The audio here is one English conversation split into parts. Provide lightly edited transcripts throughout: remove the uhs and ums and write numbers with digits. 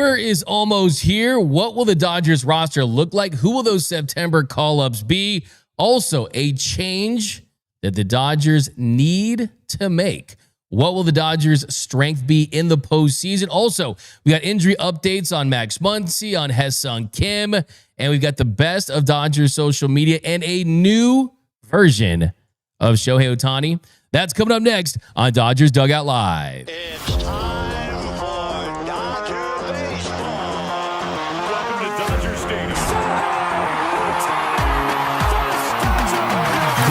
September is almost here. What will the Dodgers roster look like? Who will those September call-ups be? Also, a change that the Dodgers need to make. What will the Dodgers' strength be in the postseason? Also, we got injury updates on Max Muncy, on Ha-Seong Kim, and we've got the best of Dodgers social media and a new version of Shohei Ohtani. That's coming up next on Dodgers Dugout Live. It's time for Dodger baseball. Welcome to Dodger Stadium.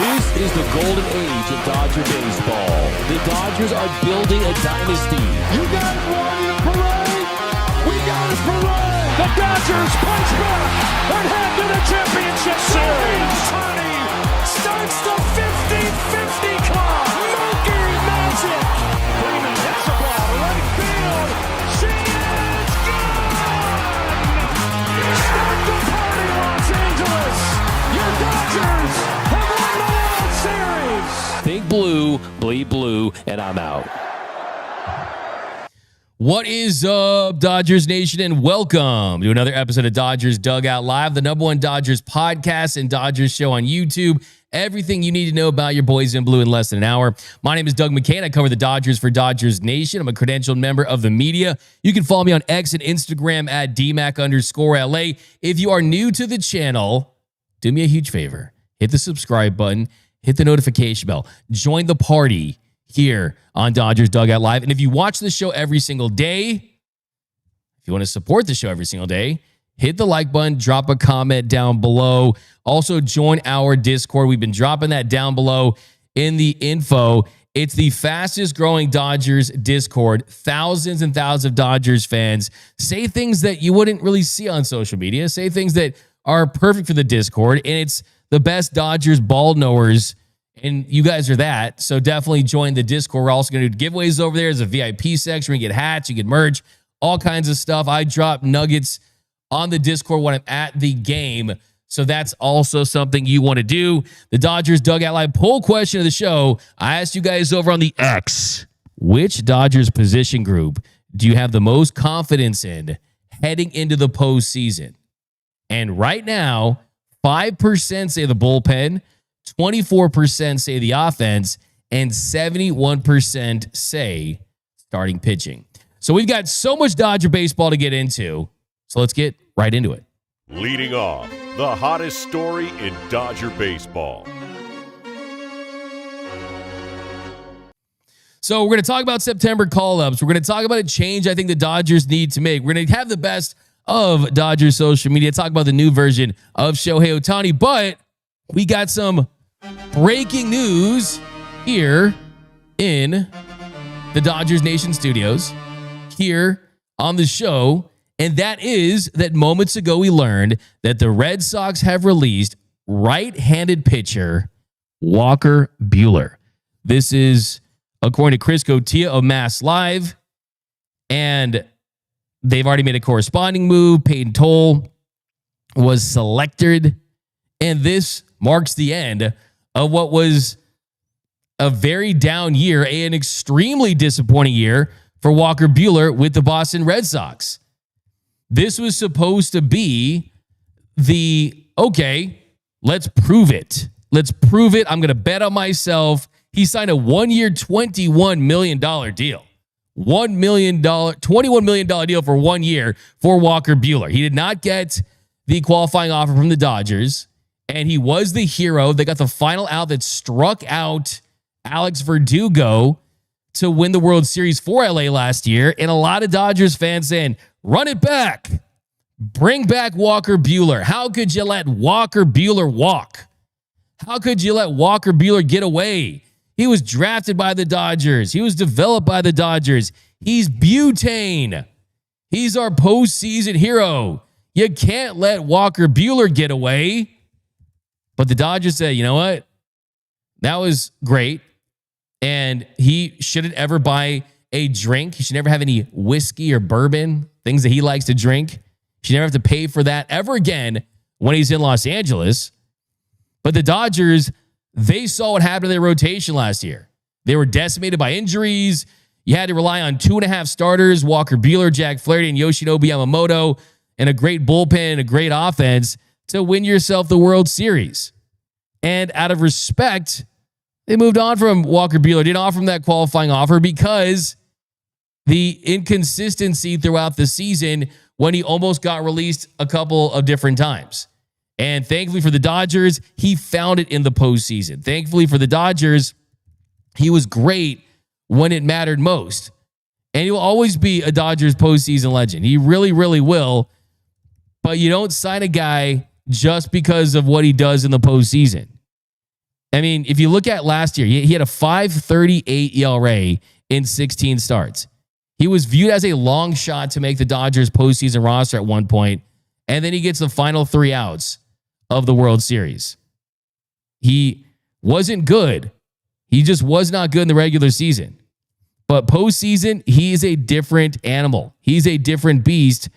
This is the golden age of Dodger baseball. The Dodgers are building a dynasty. You got it, Warrior Parade! We got it, Parade! The Dodgers punch back and head to the championship series! Ohtani starts the 50-50 club! Mookie Magic! Freeman hits the ball to right field! She is gone! Start the party, Los Angeles! Your Dodgers have won the World Series! Think blue, bleed blue, and I'm out. What is up, Dodgers Nation, and welcome to another episode of Dodgers Dugout Live, the #1 Dodgers podcast and Dodgers show on YouTube. Everything you need to know about your boys in blue in less than an hour. My name is Doug McKain. I cover the Dodgers for Dodgers Nation. I'm a credentialed member of the media. You can follow me on X and Instagram at DMAC_LA. If you are new to the channel, do me a huge favor. Hit the subscribe button. Hit the notification bell. Join the party here on Dodgers Dugout Live. And if you watch the show every single day, if you want to support the show every single day, hit the like button, drop a comment down below. Also, join our Discord. We've been dropping that down below in the info. It's the fastest growing Dodgers Discord. Thousands and thousands of Dodgers fans say things that you wouldn't really see on social media, say things that are perfect for the Discord. And it's the best Dodgers ball knowers, and you guys are that. So definitely join the Discord. We're also going to do giveaways over there. There's a VIP section where you get hats, you get merch, all kinds of stuff. I drop nuggets on the Discord when I'm at the game. So that's also something you want to do. The Dodgers Dugout Live poll question of the show. I asked you guys over on the X, which Dodgers position group do you have the most confidence in heading into the postseason? And right now, 5% say the bullpen, 24% say the offense, and 71% say starting pitching. So we've got so much Dodger baseball to get into. So let's get right into it. Leading off, the hottest story in Dodger baseball. So we're going to talk about September call-ups. We're going to talk about a change I think the Dodgers need to make. We're going to have the best of Dodgers social media, talk about the new version of Shohei Ohtani, but we got some breaking news here in the Dodgers Nation studios here on the show, and that is that moments ago we learned that the Red Sox have released right-handed pitcher Walker Buehler. This is according to Chris Cotia of Mass Live, and they've already made a corresponding move. Peyton Toll was selected, and this marks the end of what was a very down year, an extremely disappointing year for Walker Buehler with the Boston Red Sox. This was supposed to be okay, let's prove it. Let's prove it. I'm going to bet on myself. He signed a 1-year, $21 million deal. $21 million deal for 1 year for Walker Buehler. He did not get the qualifying offer from the Dodgers, and he was the hero. They got the final out that struck out Alex Verdugo to win the World Series for LA last year, and a lot of Dodgers fans saying, run it back. Bring back Walker Buehler. How could you let Walker Buehler walk? How could you let Walker Buehler get away? He was drafted by the Dodgers. He was developed by the Dodgers. He's butane. He's our postseason hero. You can't let Walker Buehler get away. But the Dodgers said, you know what? That was great. And he shouldn't ever buy a drink. He should never have any whiskey or bourbon, things that he likes to drink. He should never have to pay for that ever again when he's in Los Angeles. But the Dodgers, they saw what happened to their rotation last year. They were decimated by injuries. You had to rely on 2.5 starters, Walker Buehler, Jack Flaherty, and Yoshinobu Yamamoto, and a great bullpen and a great offense to win yourself the World Series. And out of respect, they moved on from Walker Buehler, didn't offer him that qualifying offer because the inconsistency throughout the season when he almost got released a couple of different times. And thankfully for the Dodgers, he found it in the postseason. Thankfully for the Dodgers, he was great when it mattered most. And he will always be a Dodgers postseason legend. He really, really will. But you don't sign a guy just because of what he does in the postseason. I mean, if you look at last year, he had a 5.38 ERA in 16 starts. He was viewed as a long shot to make the Dodgers postseason roster at one point, and then he gets the final 3 outs of the World Series. He wasn't good. He just was not good in the regular season. But postseason, he is a different animal. He's a different beast,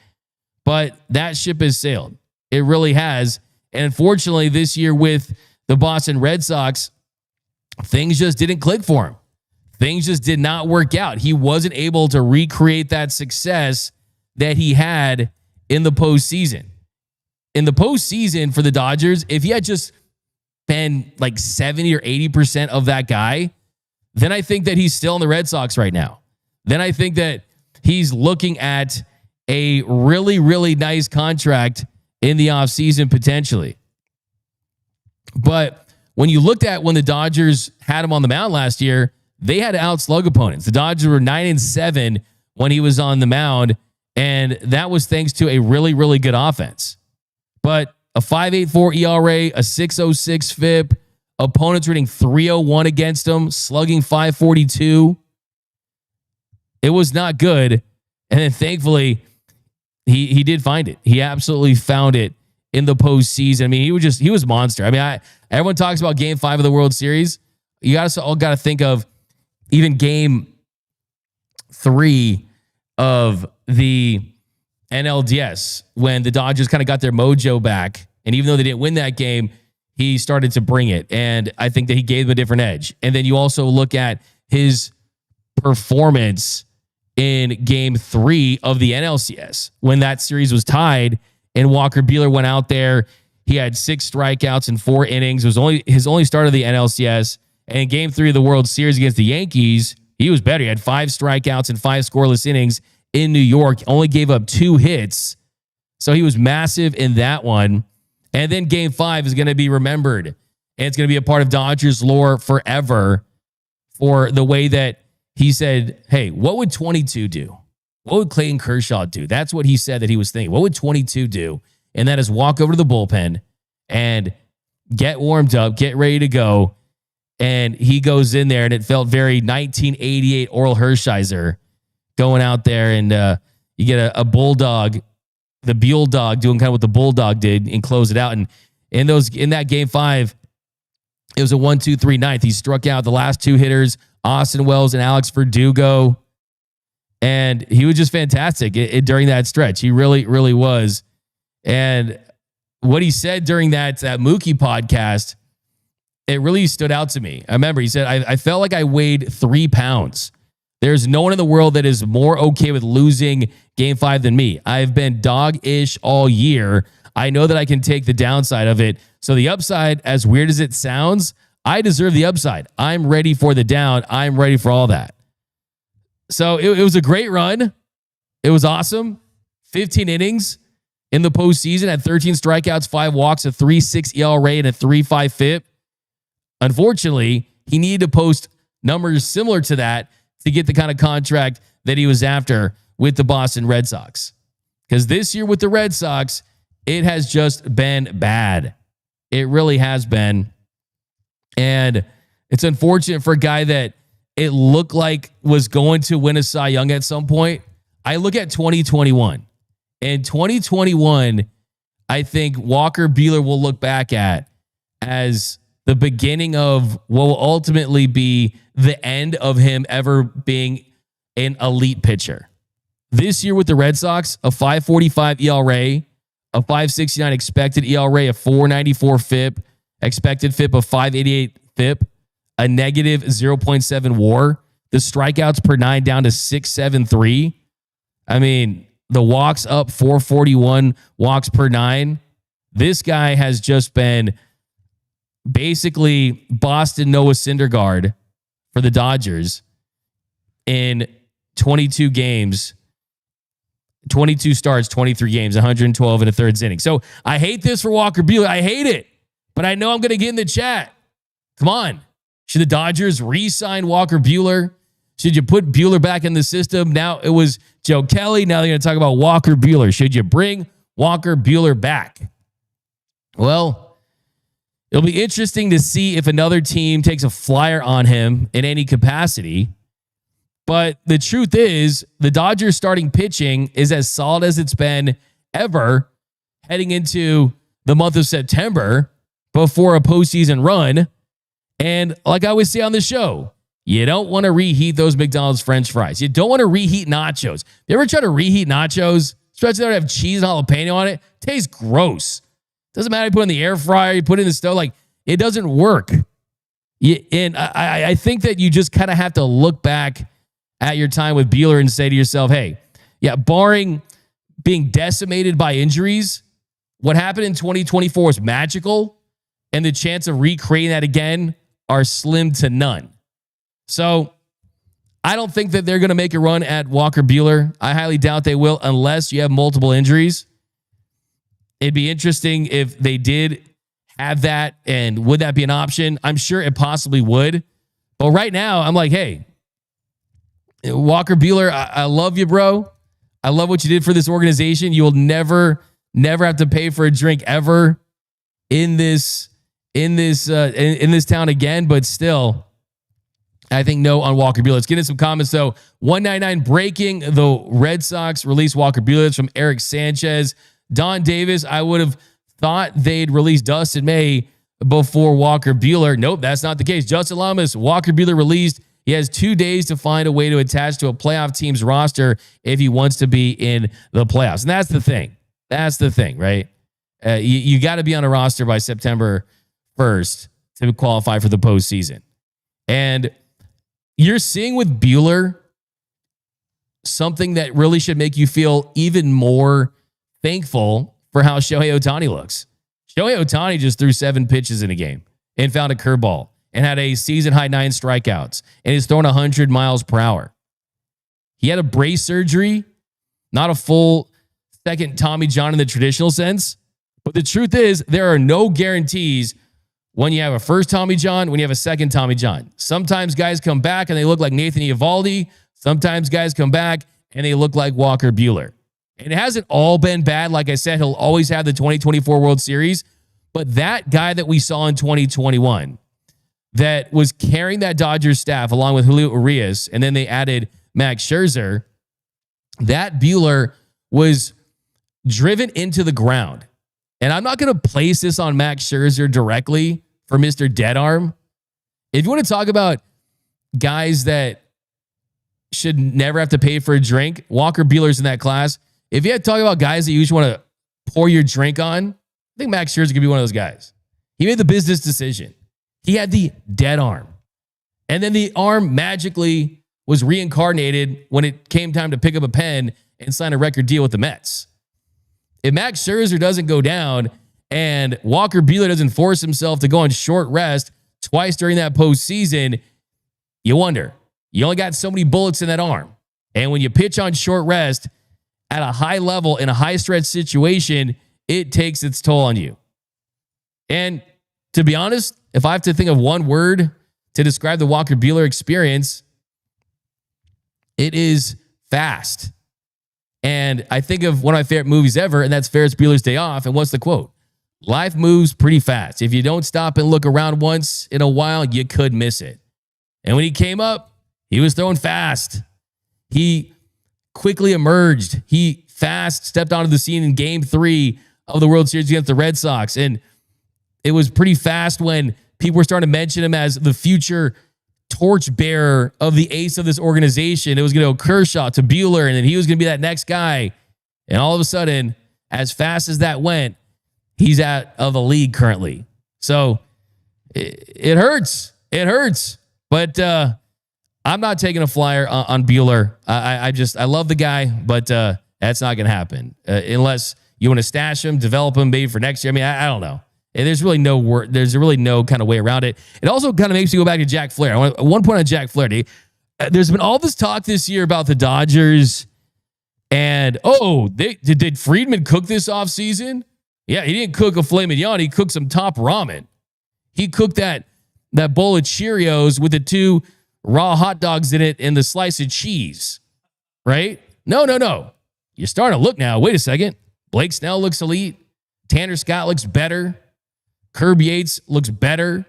but that ship has sailed. It really has. And unfortunately, this year with the Boston Red Sox, things just didn't click for him. Things just did not work out. He wasn't able to recreate that success that he had in the postseason. In the postseason for the Dodgers, if he had just been like 70 or 80% of that guy, then I think that he's still in the Red Sox right now. Then I think that he's looking at a really, really nice contract in the offseason potentially. But when you looked at when the Dodgers had him on the mound last year, they had to outslug opponents. The Dodgers were 9-7 when he was on the mound, and that was thanks to a really, really good offense. But a 5.84 ERA, a 6.06 FIP, opponents rating 301 against him, slugging 542. It was not good. And then thankfully, he did find it. He absolutely found it in the postseason. I mean, he was monster. I mean, everyone talks about Game 5 of the World Series. You all got to think of even Game 3 of the NLDS when the Dodgers kind of got their mojo back. And even though they didn't win that game, he started to bring it. And I think that he gave them a different edge. And then you also look at his performance in Game 3 of the NLCS when that series was tied and Walker Buehler went out there. He had 6 strikeouts in 4 innings. It was his only start of the NLCS. And in Game 3 of the World Series against the Yankees, he was better. He had 5 strikeouts and 5 scoreless innings in New York. Only gave up 2 hits. So he was massive in that one. And then Game 5 is going to be remembered. And it's going to be a part of Dodgers lore forever for the way that he said, hey, what would 22 do? What would Clayton Kershaw do? That's what he said that he was thinking. What would 22 do? And that is walk over to the bullpen and get warmed up, get ready to go. And he goes in there, and it felt very 1988 Oral Hershiser going out there, and you get a bulldog, the Buell dog, doing kind of what the bulldog did and close it out. And in that Game 5, it was a 1-2-3 ninth. He struck out the last 2 hitters, Austin Wells and Alex Verdugo. And he was just fantastic during that stretch. He really, really was. And what he said during that Mookie podcast, it really stood out to me. I remember he said, I felt like I weighed 3 pounds. There's no one in the world that is more okay with losing Game 5 than me. I've been dog-ish all year. I know that I can take the downside of it. So the upside, as weird as it sounds, I deserve the upside. I'm ready for the down. I'm ready for all that. So it was a great run. It was awesome. 15 innings in the postseason, had 13 strikeouts, 5 walks, a 3.6 ERA, and a 3.5 FIP. Unfortunately, he needed to post numbers similar to that to get the kind of contract that he was after with the Boston Red Sox. Because this year with the Red Sox, it has just been bad. It really has been. And it's unfortunate for a guy that it looked like was going to win a Cy Young at some point. I look at 2021. And 2021, I think Walker Buehler will look back at as the beginning of what will ultimately be the end of him ever being an elite pitcher. This year with the Red Sox, a 5.45 ERA, a 5.69 expected ERA, a 4.94 FIP, expected FIP of 5.88 FIP, a negative 0.7 WAR. the strikeouts per 9 down to 673. I mean, the walks up 441 walks per 9. This guy has just been basically Boston Noah Syndergaard for the Dodgers in 22 games, 22 starts, 23 games, 112 in a third inning. So I hate this for Walker Buehler. I hate it, but I know I'm going to get in the chat. Come on. Should the Dodgers re-sign Walker Buehler? Should you put Buehler back in the system? Now it was Joe Kelly. Now they're going to talk about Walker Buehler. Should you bring Walker Buehler back? Well, it'll be interesting to see if another team takes a flyer on him in any capacity. But the truth is, the Dodgers starting pitching is as solid as it's been ever heading into the month of September before a postseason run. And like I always say on the show, you don't want to reheat those McDonald's French fries. You don't want to reheat nachos. You ever try to reheat nachos, especially that have cheese and jalapeno on it? Tastes gross. Doesn't matter if you put it in the air fryer, you put it in the stove, like it doesn't work. And I think that you just kind of have to look back at your time with Buehler and say to yourself, hey, yeah, barring being decimated by injuries, what happened in 2024 was magical, and the chance of recreating that again are slim to none. So I don't think that they're going to make a run at Walker Buehler. I highly doubt they will unless you have multiple injuries. It'd be interesting if they did have that, and would that be an option? I'm sure it possibly would. But right now, I'm like, hey, Walker Buehler, I love you, bro. I love what you did for this organization. You will never have to pay for a drink ever in this town again. But still, I think no on Walker Buehler. Let's get into some comments though. 199 breaking: the Red Sox release Walker Buehler. That's from Eric Sanchez. Don Davis: I would have thought they'd release Dustin May before Walker Buehler. Nope, that's not the case. Justin Lamas: Walker Buehler released. He has 2 days to find a way to attach to a playoff team's roster if he wants to be in the playoffs. And that's the thing. That's the thing, right? You got to be on a roster by September 1st to qualify for the postseason. And you're seeing with Buehler something that really should make you feel even more thankful for how Shohei Ohtani looks. Shohei Ohtani just threw 7 pitches in a game and found a curveball and had a season-high 9 strikeouts, and is throwing 100 miles per hour. He had a brace surgery, not a full second Tommy John in the traditional sense, but the truth is there are no guarantees when you have a first Tommy John, when you have a second Tommy John. Sometimes guys come back and they look like Nathan Eovaldi. Sometimes guys come back and they look like Walker Buehler. And it hasn't all been bad. Like I said, he'll always have the 2024 World Series, but that guy that we saw in 2021 that was carrying that Dodgers staff along with Julio Urias, and then they added Max Scherzer, that Buehler was driven into the ground. And I'm not going to place this on Max Scherzer directly for Mr. Dead Arm. If you want to talk about guys that should never have to pay for a drink, Walker Buehler's in that class. If you had to talk about guys that you just want to pour your drink on, I think Max Scherzer could be one of those guys. He made the business decision. He had the dead arm. And then the arm magically was reincarnated when it came time to pick up a pen and sign a record deal with the Mets. If Max Scherzer doesn't go down and Walker Buehler doesn't force himself to go on short rest twice during that postseason, you wonder. You only got so many bullets in that arm. And when you pitch on short rest at a high level in a high stretch situation, it takes its toll on you. And to be honest, if I have to think of one word to describe the Walker Buehler experience, it is fast. And I think of one of my favorite movies ever, and that's Ferris Bueller's Day Off. And what's the quote? Life moves pretty fast. If you don't stop and look around once in a while, you could miss it. And when he came up, he was throwing fast. He quickly emerged. He fast stepped onto the scene in Game 3 of the World Series against the Red Sox. And it was pretty fast when people were starting to mention him as the future torchbearer of the ace of this organization. It was going to go Kershaw to Buehler, and then he was going to be that next guy. And all of a sudden, as fast as that went, he's out of the league currently. So it hurts. It hurts. But I'm not taking a flyer on Buehler. I love the guy, but that's not going to happen unless you want to stash him, develop him maybe for next year. I mean, I don't know. And there's really no kind of way around it. It also kind of makes me go back to Jack Flaherty. I want one point on Jack Flaherty. There's been all this talk this year about the Dodgers and, did Friedman cook this offseason? Yeah, he didn't cook a filet mignon. He cooked some top ramen. He cooked that bowl of Cheerios with the 2 raw hot dogs in it and the slice of cheese, right? No. You're starting to look now. Wait a second. Blake Snell looks elite. Tanner Scott looks better. Curb Yates looks better.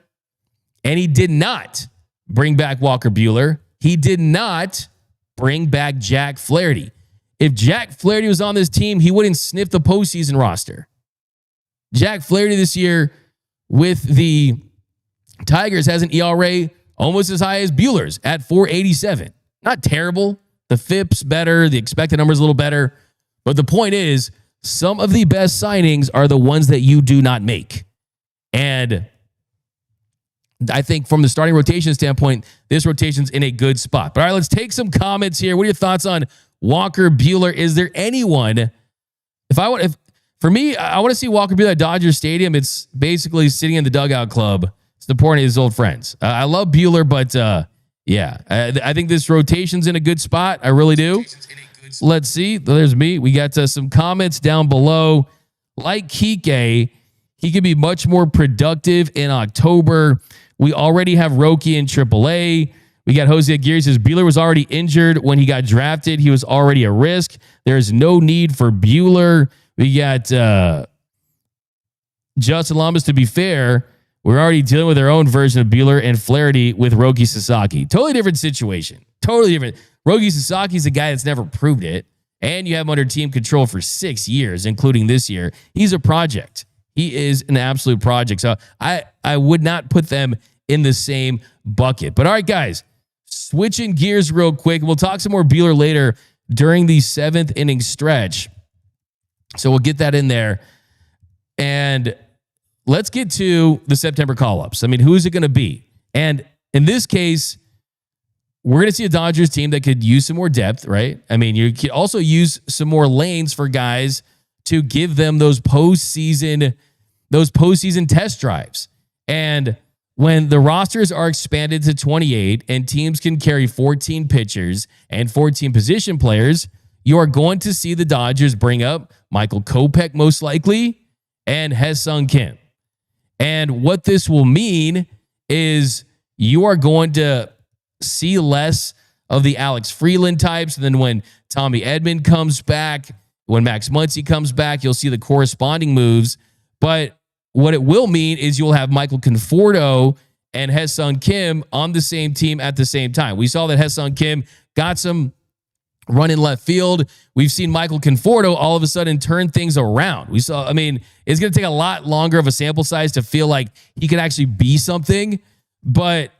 And he did not bring back Walker Buehler. He did not bring back Jack Flaherty. If Jack Flaherty was on this team, he wouldn't sniff the postseason roster. Jack Flaherty this year with the Tigers has an ERA almost as high as Buehler's at 4.87. Not terrible. The FIP's better. The expected number's a little better. But the point is, some of the best signings are the ones that you do not make. And I think from the starting rotation standpoint, this rotation's in a good spot. But all right, let's take some comments here. What are your thoughts on Walker Buehler? Is there anyone, for me, I want to see Walker Buehler at Dodger Stadium. It's basically sitting in the dugout club, supporting his old friends. I love Buehler, but I think this rotation's in a good spot. I really do. Let's see. There's me. We got some comments down below. Like Kike, he could be much more productive in October. We already have Roki in AAA. We got Jose Aguirre says Buehler was already injured when he got drafted. He was already a risk. There's no need for Buehler. We got Justin Lamas. To be fair, we're already dealing with our own version of Buehler and Flaherty with Roki Sasaki. Totally different situation. Totally different. Roki Sasaki's a guy that's never proved it, and you have him under team control for 6 years, including this year. He's a project. He is an absolute project. So I would not put them in the same bucket. But all right, guys, switching gears real quick. We'll talk some more Buehler later during the 7th inning stretch. So we'll get that in there. And let's get to the September call-ups. I mean, who is it going to be? And in this case, we're going to see a Dodgers team that could use some more depth, right? I mean, you could also use some more lanes for guys to give them those postseason test drives. And when the rosters are expanded to 28 and teams can carry 14 pitchers and 14 position players, you are going to see the Dodgers bring up Michael Kopech most likely and Ha-Seong Kim. And what this will mean is you are going to see less of the Alex Freeland types. And then when Tommy Edman comes back, when Max Muncy comes back, you'll see the corresponding moves. But what it will mean is you'll have Michael Conforto and Ha-Seong Kim on the same team at the same time. We saw that Ha-Seong Kim got some run in left field. We've seen Michael Conforto all of a sudden turn things around. It's going to take a lot longer of a sample size to feel like he could actually be something. But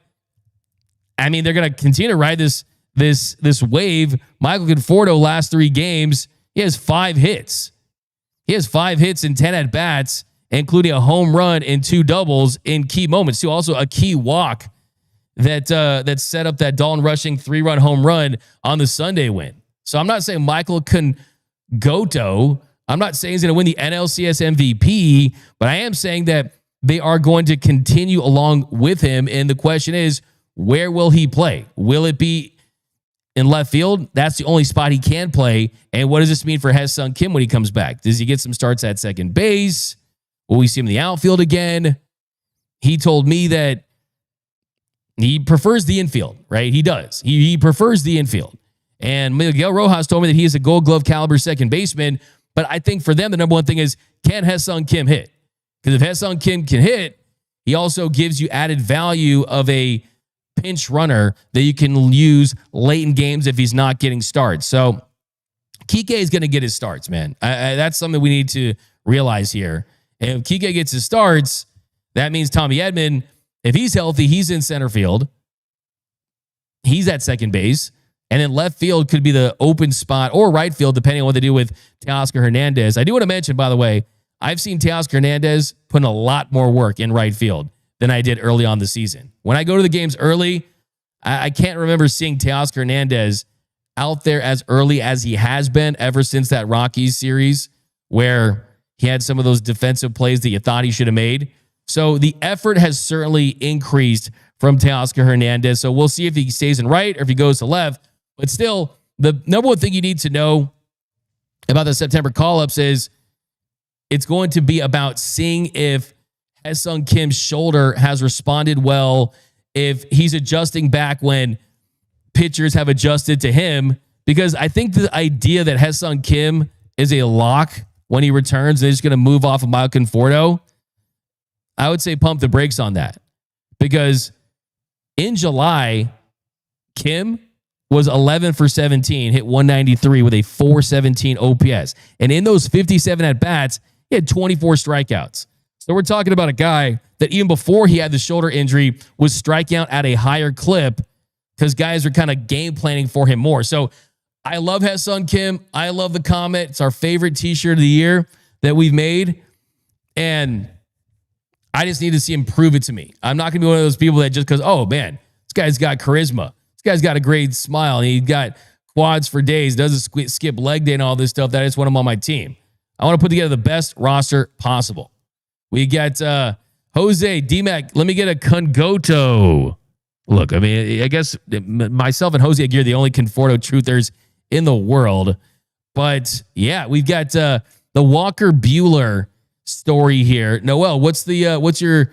I mean, they're going to continue to ride this wave. Michael Conforto last 3 games, he has 5 hits. He has 5 hits and 10 at-bats, including a home run and 2 doubles in key moments, too. Also a key walk that set up that Dalton Rushing 3-run home run on the Sunday win. So I'm not saying Michael Conforto, I'm not saying he's going to win the NLCS MVP, but I am saying that they are going to continue along with him. And the question is, where will he play? Will it be in left field? That's the only spot he can play. And what does this mean for Ha-Seong Kim when he comes back? Does he get some starts at second base? Will we see him in the outfield again? He told me that he prefers the infield, right? He does. He prefers the infield. And Miguel Rojas told me that he is a Gold Glove caliber second baseman. But I think for them, the number one thing is, can Ha-Seong Kim hit? Because if Ha-Seong Kim can hit, he also gives you added value of a pinch runner that you can use late in games if he's not getting starts. So Kike is going to get his starts, man. That's something we need to realize here. And if Kike gets his starts, that means Tommy Edman, if he's healthy, he's in center field. He's at second base. And then left field could be the open spot, or right field, depending on what they do with Teoscar Hernandez. I do want to mention, by the way, I've seen Teoscar Hernandez put in a lot more work in right field than I did early on the season. When I go to the games early, I can't remember seeing Teoscar Hernandez out there as early as he has been ever since that Rockies series where he had some of those defensive plays that you thought he should have made. So the effort has certainly increased from Teoscar Hernandez. So we'll see if he stays in right or if he goes to left. But still, the number one thing you need to know about the September call-ups is it's going to be about seeing if Haesung Kim's shoulder has responded well, if he's adjusting back when pitchers have adjusted to him. Because I think the idea that Haesung Kim is a lock when he returns, they're just going to move off of Mike Conforto, I would say pump the brakes on that. Because in July, Kim was 11 for 17, hit 193 with a 417 OPS. And in those 57 at-bats, he had 24 strikeouts. So we're talking about a guy that even before he had the shoulder injury was striking out at a higher clip because guys are kind of game planning for him more. So I love Haesung Kim. I love the comment. It's our favorite t-shirt of the year that we've made. And I just need to see him prove it to me. I'm not going to be one of those people that just goes, oh, man, this guy's got charisma. This guy's got a great smile. And he's got quads for days, doesn't skip leg day and all this stuff. That I just want him on my team. I want to put together the best roster possible. We got Jose, D-Mac, let me get a Congoto. Look, I mean, I guess myself and Jose are the only Conforto truthers in the world. But yeah, we've got the Walker Buehler story here. Noel, what's your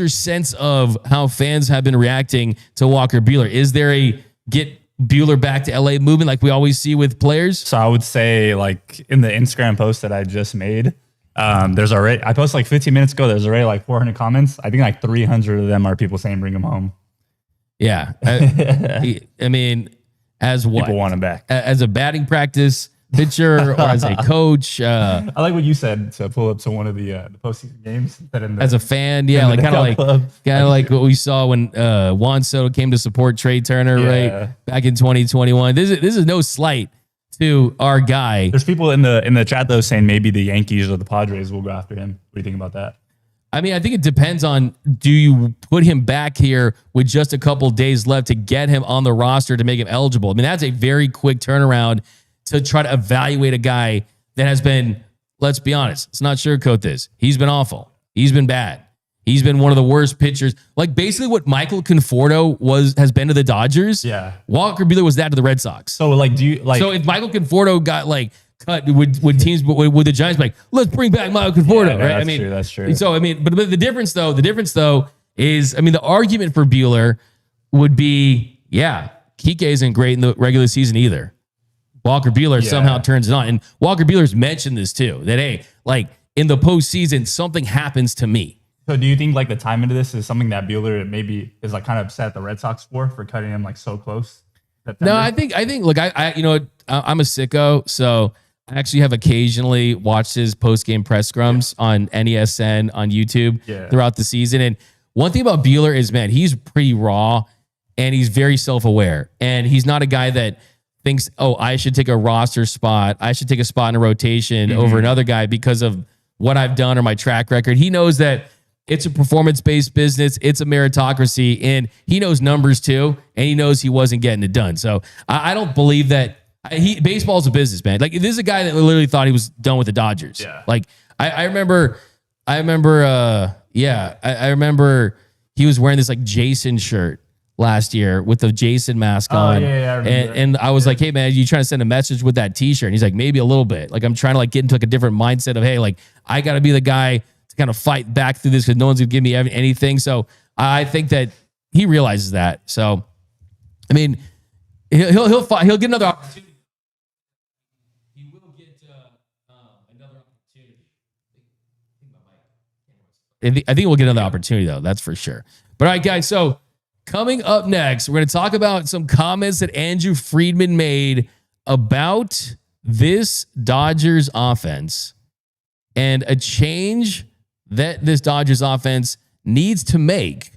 sense of how fans have been reacting to Walker Buehler? Is there a get Buehler back to LA movement like we always see with players? So I would say, like, in the Instagram post that I just made, there's already, I posted like 15 minutes ago, there's already like 400 comments. I think like 300 of them are people saying bring him home. Yeah. I mean, as what? People want him back. As a batting practice pitcher or as a coach? I like what you said to pull up to one of the postseason games. As a fan, yeah, like kind of like what we saw when Juan Soto came to support Trey Turner, right, back in 2021. This is no slight to our guy. There's people in the chat though saying maybe the Yankees or the Padres will go after him. What do you think about that? I mean, I think it depends on, do you put him back here with just a couple days left to get him on the roster to make him eligible? I mean, that's a very quick turnaround to try to evaluate a guy that has been, let's be honest, let's not sugarcoat this. He's been awful. He's been bad. He's been one of the worst pitchers. Like basically what Michael Conforto has been to the Dodgers. Yeah. Walker Buehler was that to the Red Sox. So like, do you like? So if Michael Conforto got like cut with teams with the Giants, like let's bring back Michael Conforto, right? I mean, that's true. So I mean, but the difference though is, I mean, the argument for Buehler would be, yeah, Kike isn't great in the regular season either. Walker Buehler somehow turns it on. And Walker Buehler's mentioned this too, that, hey, like in the postseason, something happens to me. So do you think like the timing of this is something that Buehler maybe is like kind of upset at the Red Sox for cutting him like so close? No, I think look, I you know, I'm a sicko, so I actually have occasionally watched his post-game press scrums on NESN on YouTube throughout the season. And one thing about Buehler is, man, he's pretty raw and he's very self-aware. And he's not a guy that thinks, oh, I should take a roster spot. I should take a spot in a rotation over another guy because of what I've done or my track record. He knows that it's a performance-based business. It's a meritocracy. And he knows numbers too. And he knows he wasn't getting it done. So I don't believe that baseball's a business, man. Like, this is a guy that literally thought he was done with the Dodgers. Yeah. Like, I remember he was wearing this like Jason shirt last year with the Jason mask on. I remember. And I was like, hey man, you trying to send a message with that t-shirt? And he's like, maybe a little bit. Like, I'm trying to like get into like a different mindset of, hey, like I got to be the guy to kind of fight back through this because no one's gonna give me anything. So I think that he realizes that. So, I mean, he'll get another opportunity. He will get another opportunity. I think we'll get another opportunity though. That's for sure. But all right, guys. So coming up next, we're going to talk about some comments that Andrew Friedman made about this Dodgers offense and a change that this Dodgers offense needs to make.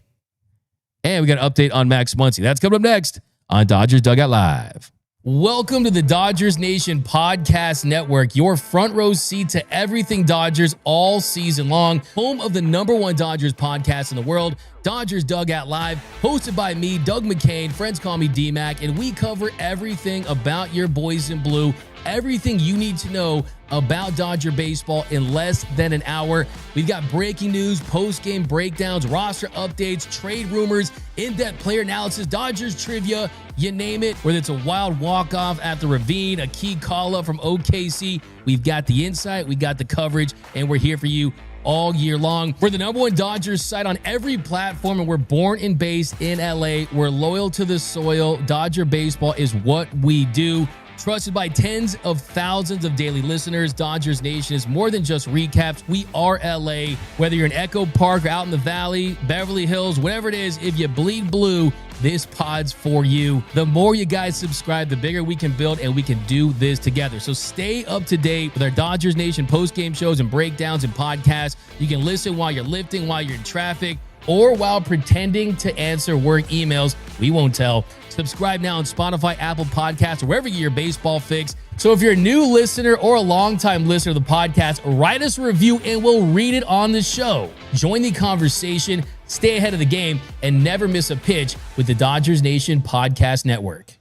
And we got an update on Max Muncy. That's coming up next on Dodgers Dugout Live. Welcome to the Dodgers Nation Podcast Network, your front row seat to everything Dodgers all season long. Home of the #1 Dodgers podcast in the world, Dodgers Dugout Live, hosted by me, Doug McKain. Friends call me D-Mac, and we cover everything about your boys in blue, everything you need to know about Dodger baseball in less than an hour. We've got breaking news, post-game breakdowns, roster updates, trade rumors, in-depth player analysis, Dodgers trivia, you name it. Whether it's a wild walk-off at the Ravine, a key call-up from OKC, we've got the insight, we got the coverage, and we're here for you all year long. We're the #1 Dodgers site on every platform, and we're born and based in LA. We're loyal to the soil. Dodger baseball is what we do. Trusted by tens of thousands of daily listeners, Dodgers Nation is more than just recaps. We are LA. Whether you're in Echo Park or out in the Valley, Beverly Hills, whatever it is, if you bleed blue, this pod's for you. The more you guys subscribe, the bigger we can build, and we can do this together. So stay up to date with our Dodgers Nation post-game shows and breakdowns and podcasts. You can listen while you're lifting, while you're in traffic, or while pretending to answer work emails. We won't tell. Subscribe now on Spotify, Apple Podcasts, or wherever you get your baseball fix. So if you're a new listener or a longtime listener to the podcast, write us a review and we'll read it on the show. Join the conversation, stay ahead of the game, and never miss a pitch with the Dodgers Nation Podcast Network.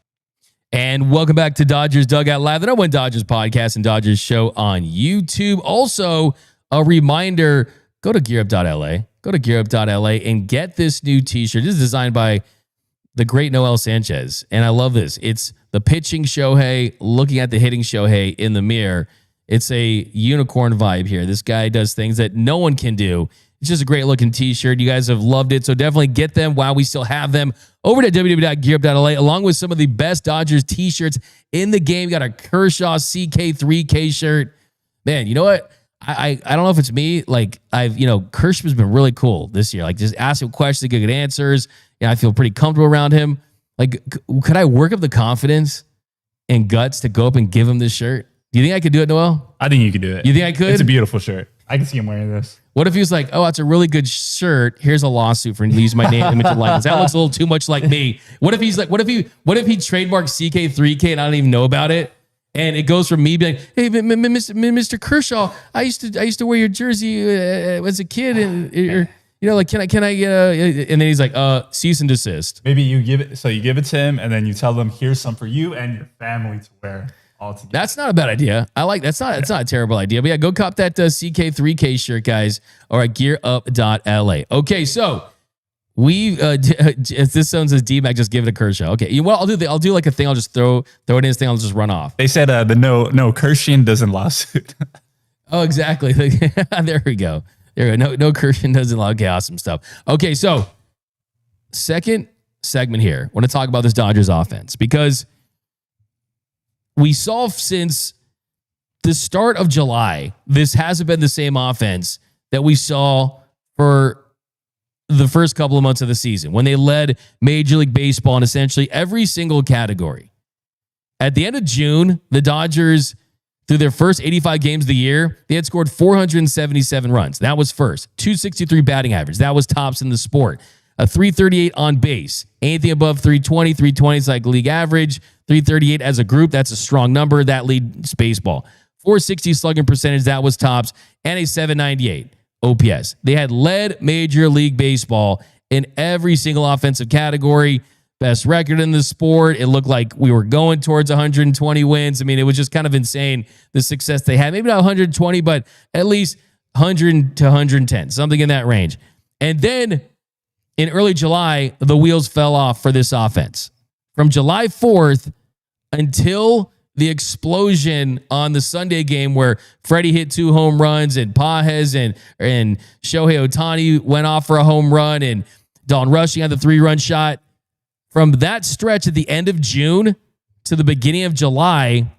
And welcome back to Dodgers Dugout Live, the #1 Dodgers podcast and Dodgers show on YouTube. Also, a reminder, go to gearup.la. Go to gearup.la and get this new t-shirt. This is designed by the great Noel Sanchez. And I love this. It's the pitching Shohei looking at the hitting Shohei in the mirror. It's a unicorn vibe here. This guy does things that no one can do. It's just a great looking t-shirt. You guys have loved it. So definitely get them while we still have them over to www.gearup.la, along with some of the best Dodgers t-shirts in the game. You got a Kershaw CK3K shirt. Man, you know what? I don't know if it's me. Like Kershaw's been really cool this year. Like just ask him questions, get good answers. Yeah, I feel pretty comfortable around him. Like, could I work up the confidence and guts to go up and give him this shirt? Do you think I could do it, Noel? I think you could do it. You think I could? It's a beautiful shirt. I can see him wearing this. What if he was like, "Oh, it's a really good shirt. Here's a lawsuit for using my name, image, and likeness. That looks a little too much like me." What if he's like, what if he trademarked CK3K and I don't even know about it? And it goes from me being like, "Hey, Mr. Kershaw, I used to wear your jersey as a kid, and can I get a?" And then he's like, "Cease and desist." Maybe you give it to him, and then you tell them, "Here's some for you and your family to wear all together." That's not a bad idea. That's not a terrible idea. But yeah, go cop that CK3K shirt, guys, or at gearup.la. Okay, so we this sound says D-Mac, just give it a Kershaw. Okay, well, I'll do like a thing. I'll just throw it in this thing. I'll just run off. They said the no Kershaw doesn't lawsuit. Oh, exactly. There we go. No Kershaw doesn't allow. Okay, awesome stuff. Okay, so second segment here. I want to talk about this Dodgers offense because we saw since the start of July, this hasn't been the same offense that we saw for the first couple of months of the season when they led Major League Baseball in essentially every single category. At the end of June, the Dodgers, through their first 85 games of the year, they had scored 477 runs. That was first. 263 batting average. That was tops in the sport. A 338 on base. Anything above 320 is like league average. 338 as a group, that's a strong number. That leads baseball. 460 slugging percentage, that was tops. And a 798 OPS. They had led Major League Baseball in every single offensive category. Best record in the sport. It looked like we were going towards 120 wins. I mean, it was just kind of insane, the success they had. Maybe not 120, but at least 100 to 110, something in that range. And then in early July, the wheels fell off for this offense. From July 4th until the explosion on the Sunday game where Freddie hit 2 home runs and Pages and Shohei Ohtani went off for a home run and Don Rushing had the 3-run shot. From that stretch at the end of June to the beginning of July,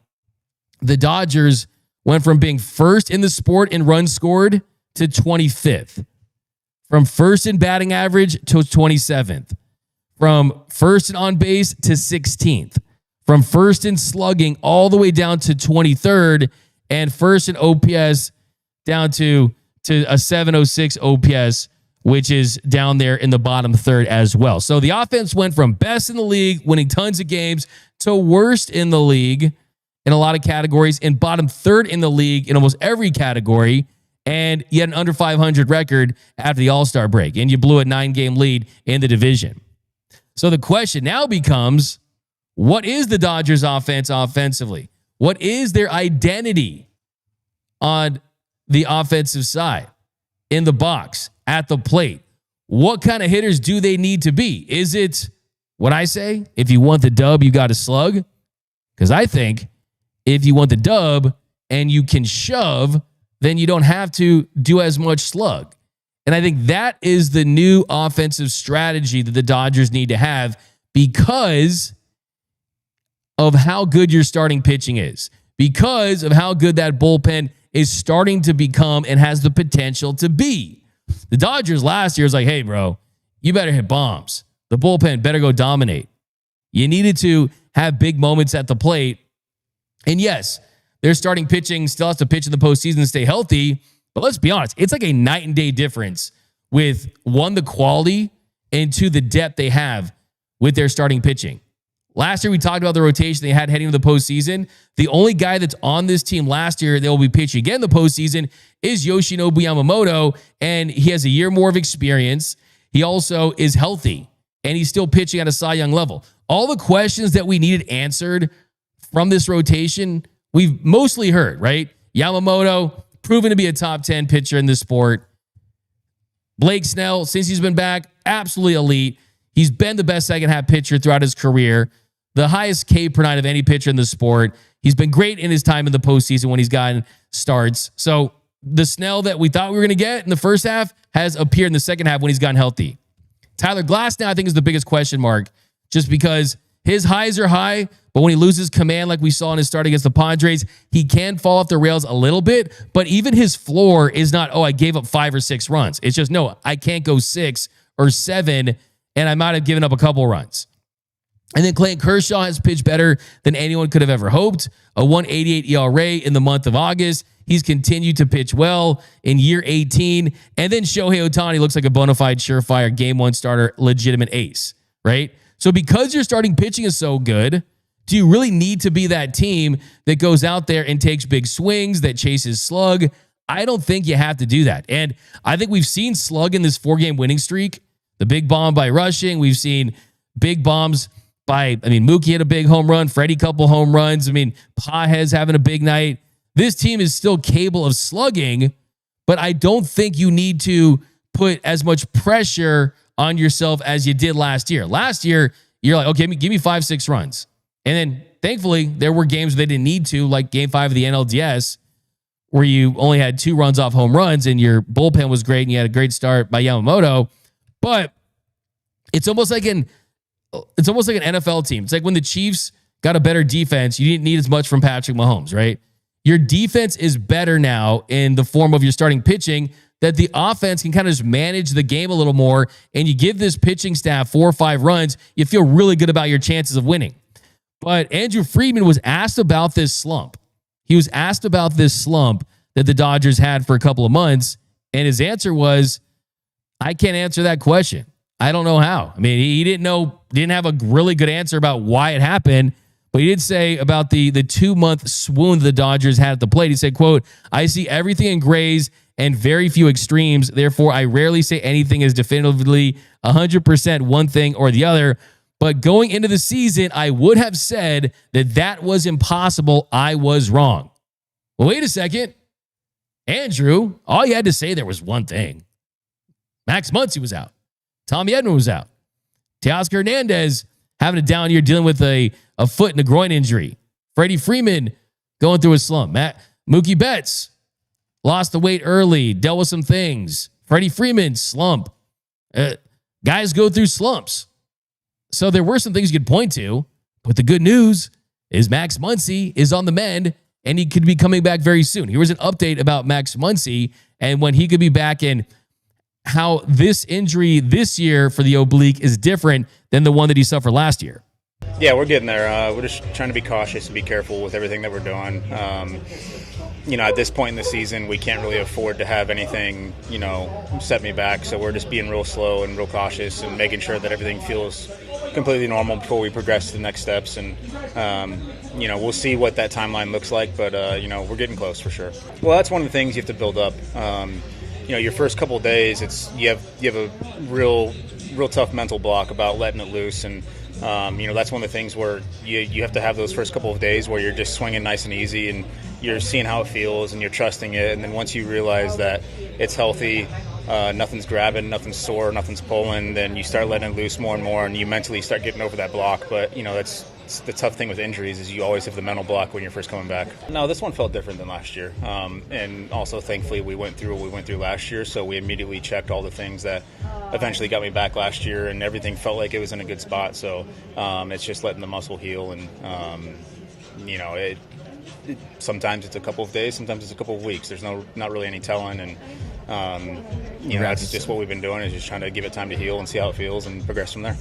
the Dodgers went from being first in the sport in runs scored to 25th. From first in batting average to 27th. From first in on base to 16th. From first in slugging all the way down to 23rd, and first in OPS down to a 706 OPS which is down there in the bottom third as well. So the offense went from best in the league, winning tons of games, to worst in the league in a lot of categories, and bottom third in the league in almost every category. And you had an under 500 record after the All-Star break, and you blew a 9-game lead in the division. So the question now becomes, what is the Dodgers offense offensively? What is their identity on the offensive side, in the box, at the plate? What kind of hitters do they need to be? Is it what I say? If you want the dub, you got to slug. Because I think if you want the dub and you can shove, then you don't have to do as much slug. And I think that is the new offensive strategy that the Dodgers need to have because of how good your starting pitching is, because of how good that bullpen is starting to become and has the potential to be. The Dodgers last year was like, hey, bro, you better hit bombs. The bullpen better go dominate. You needed to have big moments at the plate. And yes, their starting pitching still has to pitch in the postseason and stay healthy. But let's be honest, it's like a night and day difference with, one, the quality, and two, the depth they have with their starting pitching. Last year, we talked about the rotation they had heading into the postseason. The only guy that's on this team last year that will be pitching again in the postseason is Yoshinobu Yamamoto, and he has a year more of experience. He also is healthy, and he's still pitching at a Cy Young level. All the questions that we needed answered from this rotation, we've mostly heard, right? Yamamoto, proven to be a top 10 pitcher in this sport. Blake Snell, since he's been back, absolutely elite. He's been the best second half pitcher throughout his career, the highest K per nine of any pitcher in the sport. He's been great in his time in the postseason when he's gotten starts. So the Snell that we thought we were going to get in the first half has appeared in the second half when he's gotten healthy. Tyler Glasnow, I think, is the biggest question mark, just because his highs are high, but when he loses command like we saw in his start against the Padres, he can fall off the rails a little bit, but even his floor is not, oh, I gave up 5 or 6 runs. It's just, no, I can't go 6 or 7, and I might have given up a couple runs. And then Clayton Kershaw has pitched better than anyone could have ever hoped. A 1.88 ERA in the month of August. He's continued to pitch well in year 18. And then Shohei Ohtani looks like a bona fide, surefire, game one starter, legitimate ace, right? So because your starting pitching is so good, do you really need to be that team that goes out there and takes big swings, that chases slug? I don't think you have to do that. And I think we've seen slug in this 4-game winning streak. The big bomb by rushing. We've seen big bombs by, Mookie hit a big home run. Freddie couple home runs. Pages having a big night. This team is still capable of slugging, but I don't think you need to put as much pressure on yourself as you did last year. Last year, you're like, okay, give me 5-6 runs. And then thankfully, there were games they didn't need to, like game 5 of the NLDS, where you only had 2 runs off home runs and your bullpen was great and you had a great start by Yamamoto. But it's almost like an NFL team. It's like when the Chiefs got a better defense, you didn't need as much from Patrick Mahomes, right? Your defense is better now in the form of your starting pitching, that the offense can kind of just manage the game a little more, and you give this pitching staff 4 or 5 runs, you feel really good about your chances of winning. But Andrew Friedman was asked about this slump. He was asked about this slump that the Dodgers had for a couple of months, and his answer was, I can't answer that question. I don't know how. He didn't have a really good answer about why it happened, but he did say about the 2-month swoon the Dodgers had at the plate. He said, quote, I see everything in grays and very few extremes. Therefore, I rarely say anything is definitively 100% one thing or the other. But going into the season, I would have said that was impossible. I was wrong. Well, wait a second. Andrew, all you had to say there was one thing. Max Muncy was out. Tommy Edman was out. Teoscar Hernandez having a down year, dealing with a foot and a groin injury. Freddie Freeman going through a slump. Mookie Betts lost the weight early, dealt with some things. Freddie Freeman, slump. Guys go through slumps. So there were some things you could point to, but the good news is Max Muncy is on the mend, and he could be coming back very soon. Here was an update about Max Muncy and when he could be back, and how this injury this year for the oblique is different than the one that he suffered last year. Yeah, we're getting there. We're just trying to be cautious and be careful with everything that we're doing. At this point in the season, we can't really afford to have anything, set me back. So we're just being real slow and real cautious and making sure that everything feels completely normal before we progress to the next steps. And, we'll see what that timeline looks like. But, we're getting close for sure. Well, that's one of the things you have to build up. Your first couple of days, you have a real tough mental block about letting it loose. And, that's one of the things where you have to have those first couple of days where you're just swinging nice and easy and you're seeing how it feels and you're trusting it. And then once you realize that it's healthy, nothing's grabbing, nothing's sore, nothing's pulling, then you start letting it loose more and more and you mentally start getting over that block. But, that's the tough thing with injuries is you always have the mental block when you're first coming back. No, this one felt different than last year. And also, thankfully, we went through what we went through last year, so we immediately checked all the things that eventually got me back last year, and everything felt like it was in a good spot. So it's just letting the muscle heal, and, sometimes it's a couple of days, sometimes it's a couple of weeks. There's not really any telling, and, that's just what we've been doing is just trying to give it time to heal and see how it feels and progress from there.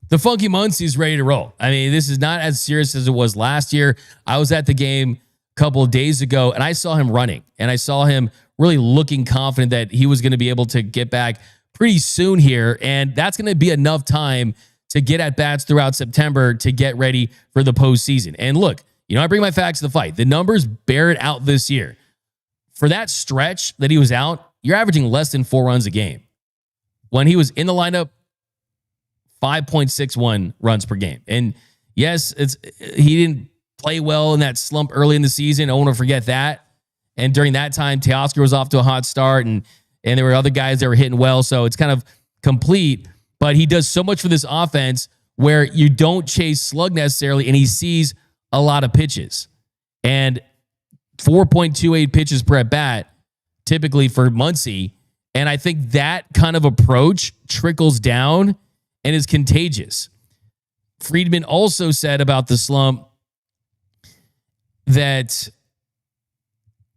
The Funky Muncy is ready to roll. I mean, this is not as serious as it was last year. I was at the game a couple of days ago, and I saw him running, and I saw him really looking confident that he was going to be able to get back pretty soon here, and that's going to be enough time to get at bats throughout September to get ready for the postseason. And look, I bring my facts to the fight. The numbers bear it out this year. For that stretch that he was out, you're averaging less than 4 runs a game. When he was in the lineup, 5.61 runs per game. And yes, he didn't play well in that slump early in the season. I want to forget that. And during that time, Teoscar was off to a hot start, and there were other guys that were hitting well. So it's kind of complete. But he does so much for this offense where you don't chase slug necessarily, and he sees a lot of pitches. And 4.28 pitches per at bat, typically for Muncy. And I think that kind of approach trickles down and is contagious. Friedman also said about the slump that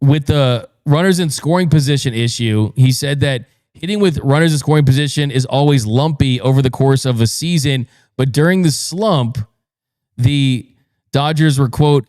with the runners in scoring position issue, he said that hitting with runners in scoring position is always lumpy over the course of a season, but during the slump, the Dodgers were, quote,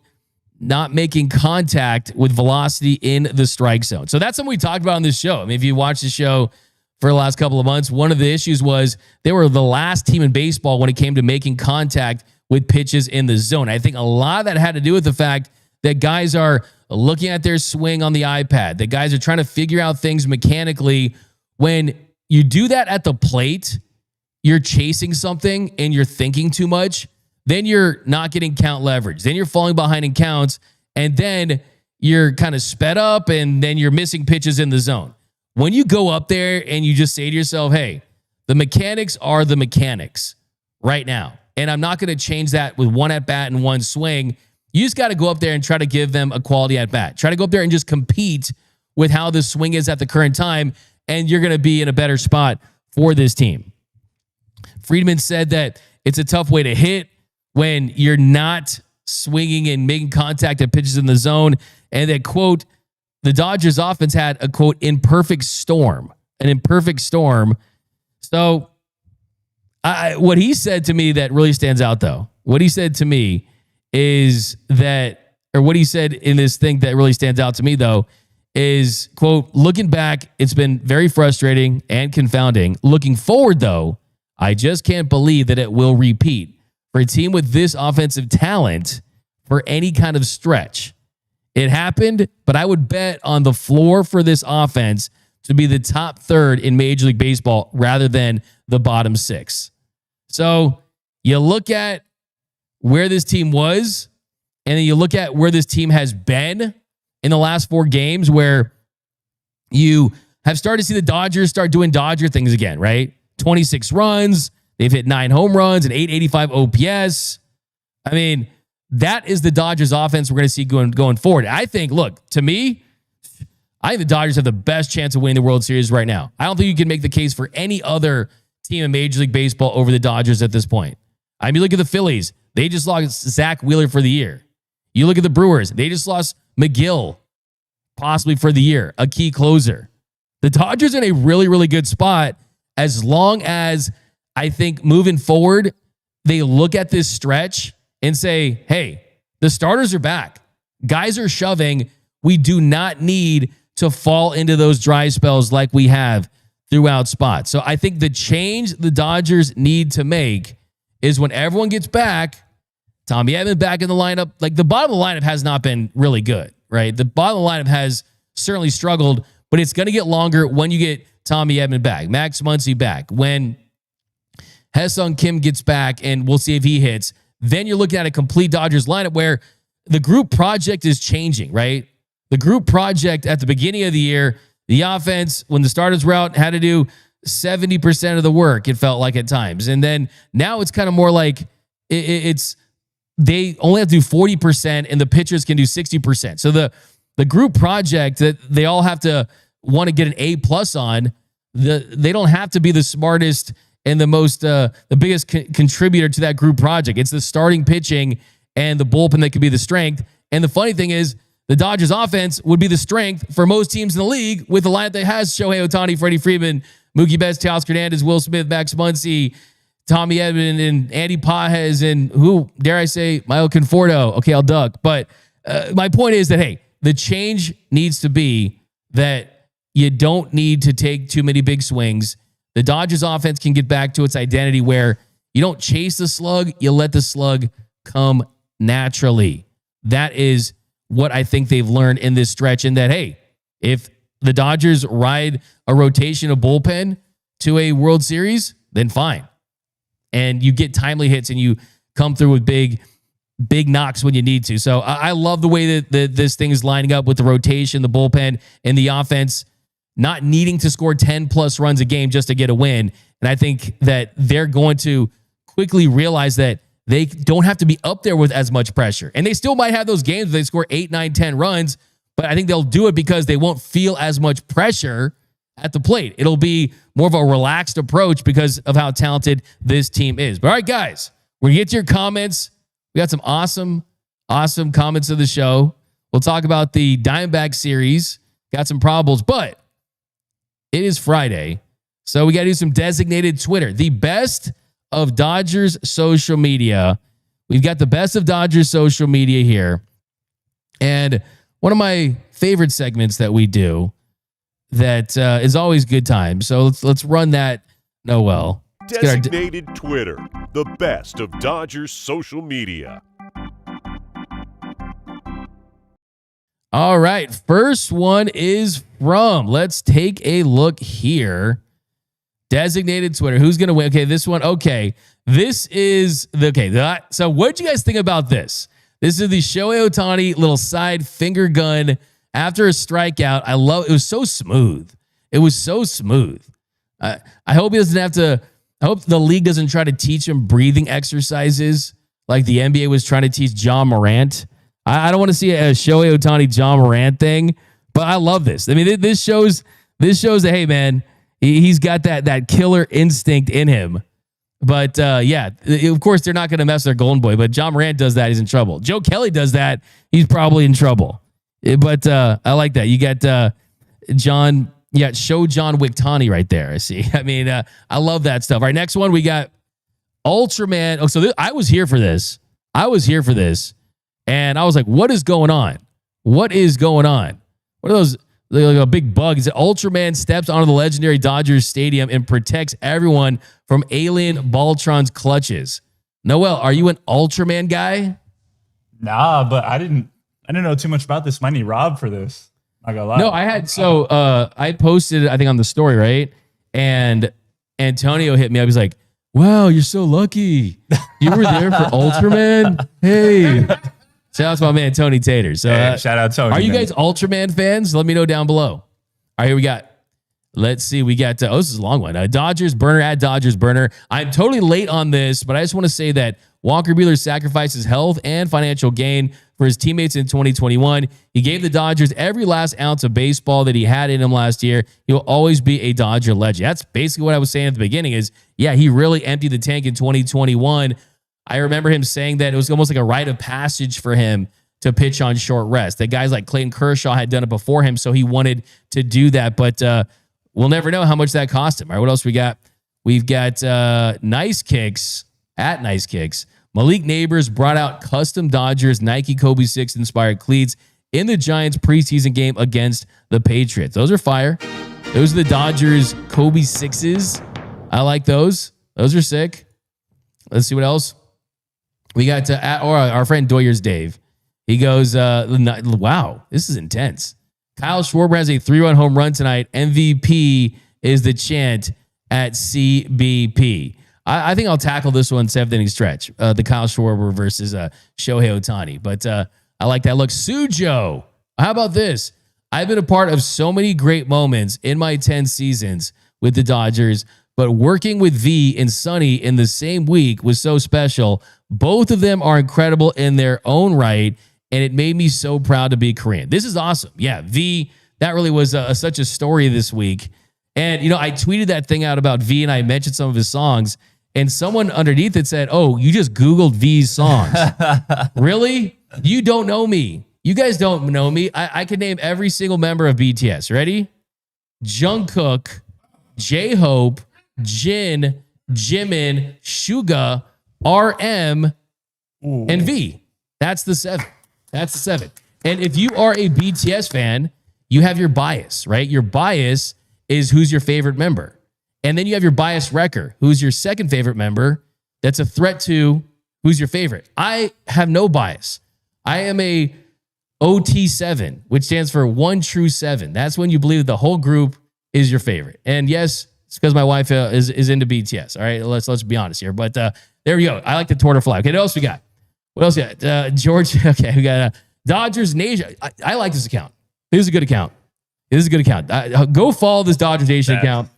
not making contact with velocity in the strike zone. So that's something we talked about on this show. I mean, if you watch the show for the last couple of months, one of the issues was they were the last team in baseball when it came to making contact with pitches in the zone. I think a lot of that had to do with the fact that guys are looking at their swing on the iPad, that guys are trying to figure out things mechanically. When you do that at the plate, you're chasing something and you're thinking too much, then you're not getting count leverage. Then you're falling behind in counts, and then you're kind of sped up, and then you're missing pitches in the zone. When you go up there and you just say to yourself, hey, the mechanics are the mechanics right now, and I'm not going to change that with one at-bat and one swing. You just got to go up there and try to give them a quality at-bat. Try to go up there and just compete with how the swing is at the current time, and you're going to be in a better spot for this team. Friedman said that it's a tough way to hit when you're not swinging and making contact at pitches in the zone, and that, quote, the Dodgers offense had a, quote, an imperfect storm. So what he said to me that really stands out, though, what he said to me is that, or what he said in this thing that really stands out to me, though, is, quote, looking back, it's been very frustrating and confounding. Looking forward, though, I just can't believe that it will repeat. For a team with this offensive talent for any kind of stretch. It happened, but I would bet on the floor for this offense to be the top third in Major League Baseball rather than the bottom 6. So you look at where this team was, and then you look at where this team has been in the last 4 games, where you have started to see the Dodgers start doing Dodger things again, right? 26 runs. They've hit 9 home runs and 885 OPS. I mean, that is the Dodgers offense we're going to see going forward. I think, look, to me, I think the Dodgers have the best chance of winning the World Series right now. I don't think you can make the case for any other team in Major League Baseball over the Dodgers at this point. I mean, look at the Phillies. They just lost Zach Wheeler for the year. You look at the Brewers. They just lost McGill, possibly for the year, a key closer. The Dodgers are in a really, really good spot as long as I think moving forward, they look at this stretch and say, hey, the starters are back. Guys are shoving. We do not need to fall into those dry spells like we have throughout spots. So I think the change the Dodgers need to make is when everyone gets back, Tommy Edman back in the lineup. Like the bottom of the lineup has not been really good, right? The bottom of the lineup has certainly struggled, but it's going to get longer when you get Tommy Edman back, Max Muncy back, when Ha-Seong Kim gets back, and we'll see if he hits. Then you're looking at a complete Dodgers lineup where the group project is changing, right? The group project at the beginning of the year, the offense, when the starters were out, had to do 70% of the work, it felt like at times. And then now it's kind of more like it's they only have to do 40% and the pitchers can do 60%. So the group project that they all have to want to get an A+ on, they don't have to be the smartest and the most the biggest contributor to that group project. It's the starting pitching and the bullpen that could be the strength. And the funny thing is, the Dodgers offense would be the strength for most teams in the league with the lineup that has Shohei Ohtani, Freddie Freeman, Mookie Betts, Teoscar Hernandez, Will Smith, Max Muncy, Tommy Edman, and Andy Pages, and who, dare I say, Milo Conforto. Okay, I'll duck. But my point is that, hey, the change needs to be that you don't need to take too many big swings. The Dodgers offense can get back to its identity where you don't chase the slug, you let the slug come naturally. That is what I think they've learned in this stretch, and that, hey, if the Dodgers ride a rotation of bullpen to a World Series, then fine. And you get timely hits and you come through with big knocks when you need to. So I love the way that this thing is lining up with the rotation, the bullpen, and the offense not needing to score 10+ runs a game just to get a win. And I think that they're going to quickly realize that they don't have to be up there with as much pressure. And they still might have those games where they score 8, 9, 10 runs, but I think they'll do it because they won't feel as much pressure at the plate. It'll be more of a relaxed approach because of how talented this team is. But all right, guys, we're going to get to your comments. We got some awesome comments of the show. We'll talk about the Diamondback series. Got some problems, but it is Friday, so we got to do some designated Twitter. The best of Dodgers social media. We've got the best of Dodgers social media here. And one of my favorite segments that we do that is always good time. So let's run that, Noel. Designated Twitter, the best of Dodgers social media. All right, first one is from, let's take a look here. Designated Twitter. Who's going to win? Okay, this one. Okay, this is so what did you guys think about this? This is the Shohei Ohtani little side finger gun after a strikeout. I love it. Was so smooth. It was so smooth. I hope he doesn't have to. I hope the league doesn't try to teach him breathing exercises like the NBA was trying to teach John Morant. I don't want to see a Shohei Ohtani John Morant thing, but I love this. I mean, this shows that, hey, man, he's got that killer instinct in him. But yeah, of course, they're not going to mess with their golden boy. But John Morant does that, he's in trouble. Joe Kelly does that, he's probably in trouble. But I like that. You got John, show John Wiktani right there. I see. I mean, I love that stuff. All right, next one, we got Ultraman. Oh, so I was here for this. And I was like, what is going on? What is going on? What are those? Like a big bug. Is it Ultraman steps onto the legendary Dodgers stadium and protects everyone from alien Baltron's clutches? Noel, are you an Ultraman guy? Nah, but I didn't know too much about this. Might need Rob for this. Not gonna lie. No, I had. So I posted it, I think, on the story, right? And Antonio hit me. I was like, wow, you're so lucky. You were there for Ultraman? Hey. Shout out to my man, Tony Tater. So shout out Tony. Are you guys Ultraman fans? Let me know down below. All right, here we got. Let's see. We got, this is a long one. Dodgers Burner at Dodgers Burner. I'm totally late on this, but I just want to say that Walker Buehler sacrificed his health and financial gain for his teammates in 2021. He gave the Dodgers every last ounce of baseball that he had in him last year. He will always be a Dodger legend. That's basically what I was saying at the beginning is, yeah, he really emptied the tank in 2021. I remember him saying that it was almost like a rite of passage for him to pitch on short rest. That guys like Clayton Kershaw had done it before him, so he wanted to do that. But we'll never know how much that cost him. All right, what else we got? We've got Nice Kicks at Nice Kicks. Malik Neighbors brought out custom Dodgers Nike Kobe 6 inspired cleats in the Giants preseason game against the Patriots. Those are fire. Those are the Dodgers Kobe 6s. I like those. Those are sick. Let's see what else. We got our friend Doyers Dave. He goes, wow, this is intense. Kyle Schwarber has a 3-run home run tonight. MVP is the chant at CBP. I think I'll tackle this one 7th inning stretch. The Kyle Schwarber versus Shohei Ohtani. But I like that. Look, Sujo. How about this? I've been a part of so many great moments in my 10 seasons with the Dodgers, but working with V and Sonny in the same week was so special. Both of them are incredible in their own right, and it made me so proud to be Korean. This is awesome. Yeah, V, that really was such a story this week. And, I tweeted that thing out about V, and I mentioned some of his songs, and someone underneath it said, oh, you just Googled V's songs. Really? You don't know me. You guys don't know me. I could name every single member of BTS. Ready? Jungkook, J-Hope, Jin, Jimin, Suga, RM, and V. That's the 7. That's the 7. And if you are a BTS fan, you have your bias, right? Your bias is who's your favorite member. And then you have your bias wrecker, who's your second favorite member. That's a threat to who's your favorite. I have no bias. I am a OT7, which stands for one true 7. That's when you believe that the whole group is your favorite. And yes, it's because my wife is into BTS. All right, let's be honest here. But there we go. I like the Torter flag. Okay, what else we got? What else we got? George. Okay, we got Dodgers Nation. I like this account. This is a good account. This is a good account. Go follow this Dodgers Nation account.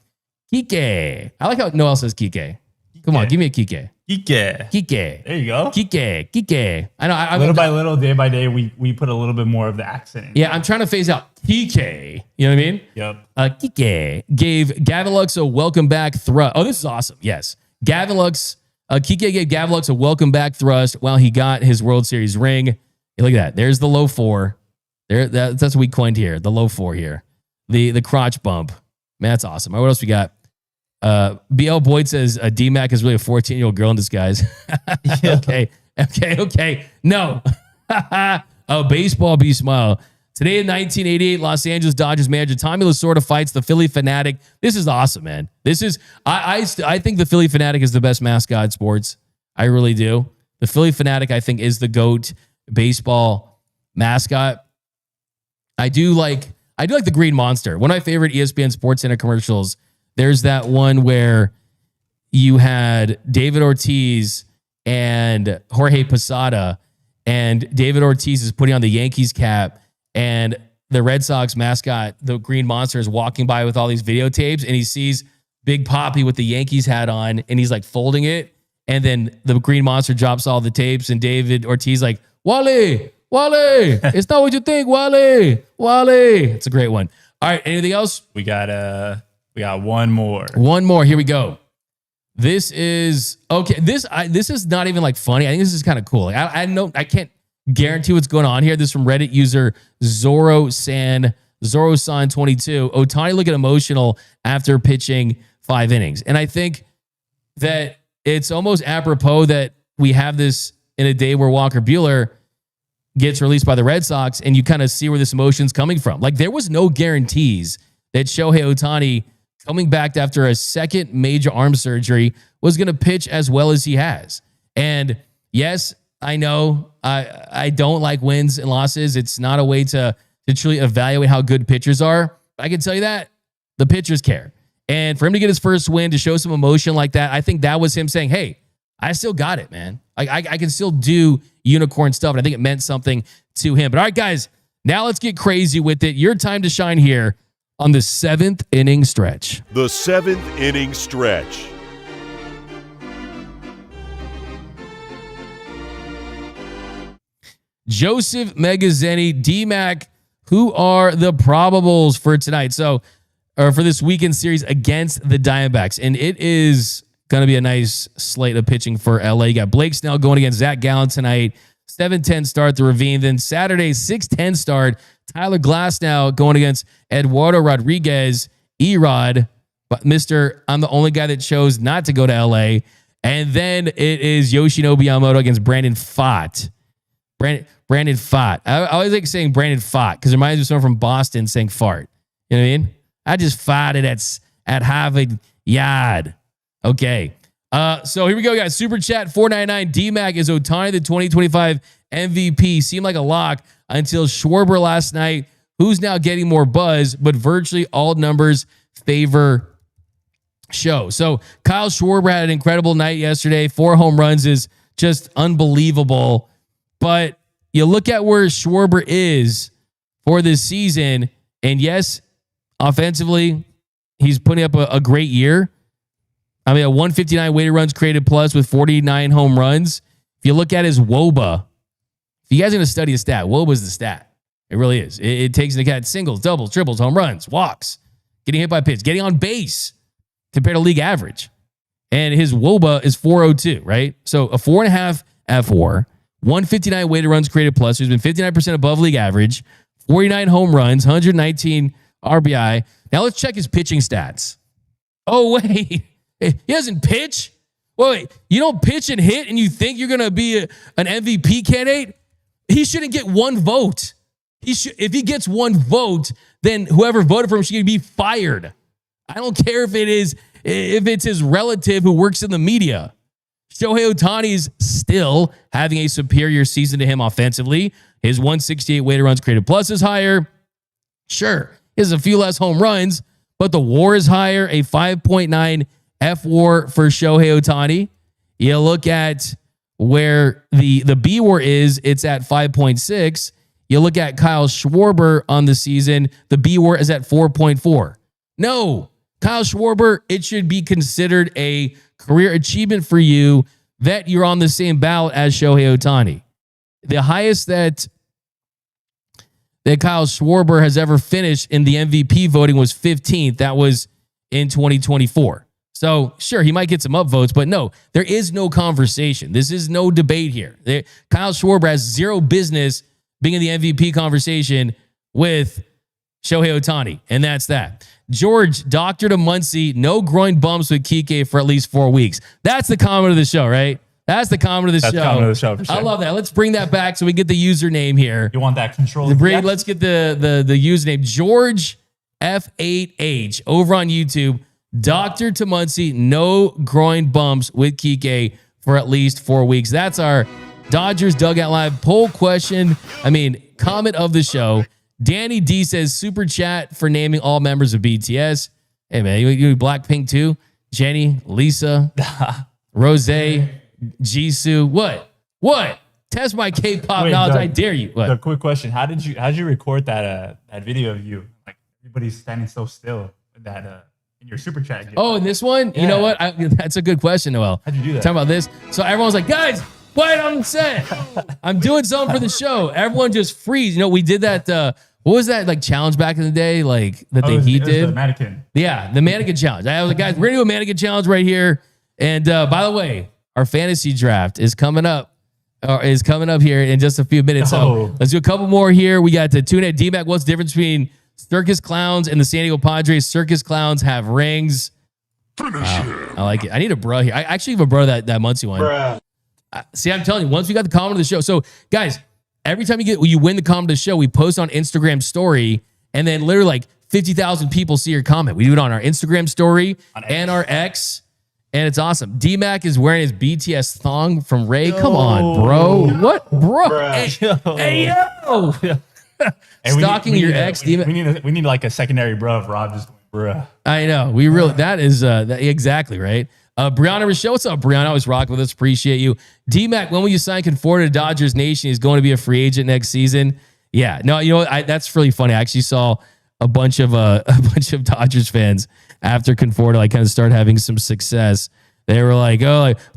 Kike. I like how Noel says Kike. Come on, give me a Kike. Kike. Kike. There you go. Kike. I know. Little by little, day by day, we put a little bit more of the accent in. Yeah, I'm trying to phase out Kike. You know what I mean? Yep. Kike gave Gavin Lux a welcome back thrust. Oh, this is awesome. Yes. Kike gave Gavin Lux a welcome back thrust while he got his World Series ring. Hey, look at that. There's the low 4. That's what we coined here. The low 4 here. The crotch bump. Man, that's awesome. All right, what else we got? BL Boyd says D-Mac is really a 14-year-old girl in disguise. Okay. No. Oh, baseball B smile. Today in 1988, Los Angeles Dodgers manager Tommy Lasorda fights the Philly Fanatic. This is awesome, man. This is I think the Philly Fanatic is the best mascot in sports. I really do. The Philly Fanatic, I think, is the GOAT baseball mascot. I do like the Green Monster. One of my favorite ESPN Sports Center commercials. There's that one where you had David Ortiz and Jorge Posada, and David Ortiz is putting on the Yankees cap, and the Red Sox mascot, the Green Monster, is walking by with all these videotapes, and he sees Big Papi with the Yankees hat on, and he's like folding it, and then the Green Monster drops all the tapes, and David Ortiz like, Wale, it's not what you think, Wale. It's a great one. All right, anything else? We got one more. One more. Here we go. This is okay. This is not even like funny. I think this is kind of cool. I know I can't guarantee what's going on here. This is from Reddit user Zoro-san 22. Ohtani looking emotional after pitching 5 innings. And I think that it's almost apropos that we have this in a day where Walker Buehler gets released by the Red Sox, and you kind of see where this emotion's coming from. Like, there was no guarantees that Shohei Ohtani, coming back after a second major arm surgery, was going to pitch as well as he has. And yes, I know I don't like wins and losses. It's not a way to truly evaluate how good pitchers are. But I can tell you that the pitchers care. And for him to get his first win, to show some emotion like that, I think that was him saying, hey, I still got it, man. I can still do unicorn stuff. And I think it meant something to him. But all right, guys, now let's get crazy with it. Your time to shine here on the 7th inning stretch. The 7th inning stretch. Joseph Megazzeni, D-Mac, who are the probables for tonight? Or for this weekend series against the Diamondbacks. And it is going to be a nice slate of pitching for LA. You got Blake Snell going against Zach Gallen tonight. 7:10 start, the Ravine. Then Saturday, 6:10 start, Tyler Glasnow going against Eduardo Rodriguez, Erod, but I'm the only guy that chose not to go to LA. And then it is Yoshinobu Yamamoto against Brandon Pfaadt. Brandon Pfaadt. I always like saying Brandon Pfaadt because it reminds me of someone from Boston saying fart. You know what I mean? I just farted at Harvard Yard. Okay. So here we go, guys. Super Chat 499. D-Mac is Ohtani the 2025 MVP. Seemed like a lock until Schwarber last night, who's now getting more buzz, but virtually all numbers favor Show. So Kyle Schwarber had an incredible night yesterday. 4 home runs is just unbelievable. But you look at where Schwarber is for this season, and yes, offensively, he's putting up a great year. I mean, a 159 weighted runs created plus with 49 home runs. If you look at his WOBA, if you guys are going to study a stat, WOBA is the stat. It really is. It takes into account singles, doubles, triples, home runs, walks, getting hit by pitch, getting on base compared to league average. And his WOBA is 402, right? So a 4.5 F4, 159 weighted runs created plus. He's been 59% above league average, 49 home runs, 119 RBI. Now let's check his pitching stats. Oh, wait. He doesn't pitch? Wait, you don't pitch and hit and you think you're going to be an MVP candidate? He shouldn't get one vote. If he gets one vote, then whoever voted for him should be fired. I don't care if it's his relative who works in the media. Shohei Ohtani is still having a superior season to him offensively. His 168 weighted runs created plus is higher. Sure, he has a few less home runs, but the WAR is higher, a 5.9 F-WAR for Shohei Ohtani. You look at where the B-WAR is, it's at 5.6. You look at Kyle Schwarber on the season, the B-WAR is at 4.4. No, Kyle Schwarber, it should be considered a career achievement for you that you're on the same ballot as Shohei Ohtani. The highest that Kyle Schwarber has ever finished in the MVP voting was 15th. That was in 2024. So sure, he might get some upvotes, but no, there is no conversation. This is no debate here. Kyle Schwarber has zero business being in the MVP conversation with Shohei Ohtani, and that's that. George, doctor to Muncy, no groin bumps with Kike for at least 4 weeks. That's the comment of the show, right? That's the comment of the show. Comment of the show for sure. I love that. Let's bring that back so we get the username here. You want that control? Let's get the username. George F8H over on YouTube. Doctor to Muncy, no groin bumps with Kike for at least 4 weeks. That's our Dodgers Dugout Live poll question. Comment of the show. Danny D says, super chat for naming all members of BTS. Hey, man, you Blackpink too? Jenny, Lisa, Rose, Jisoo. What? Test my K-pop knowledge. I dare you. What? The quick question. How did you record that video of you? Like everybody's standing so still that in your super chat game. Oh, in this one? Yeah. You know what? That's a good question, Noel. How'd you do that? Talking about this. So everyone's like, guys, quiet on the set. I'm doing something for the show. Everyone just freeze. We did that. What was that challenge back in the day? Like that did? The mannequin. Yeah, the mannequin challenge. I was like, guys, we're gonna do a mannequin challenge right here. And by the way, our fantasy draft is coming up. Here in just a few minutes. So let's do a couple more here. We got the tune at D-Mac. What's the difference between circus clowns and the San Diego Padres? Circus clowns have rings. Wow, I like it. I need a bro here. I actually have a bro that Muncy one. See, I'm telling you, once we got the comment of the show. So guys, every time you win the comment of the show, we post on Instagram story, and then literally 50,000 people see your comment. We do it on our Instagram story and our X, and it's awesome. D-Mac is wearing his BTS thong from Ray. Come on, bro. What, bro? Hey, yo. Stalking your ex, D-Mac. We need like a secondary bro of Rob just going, bruh. I know. We really, that is exactly right. Brianna Rochelle, what's up, Brianna? Always rock with us. Appreciate you. D-Mac, when will you sign Conforto to Dodgers Nation? He's going to be a free agent next season. Yeah, no, that's really funny. I actually saw a bunch of Dodgers fans after Conforto kind of started having some success. They were like,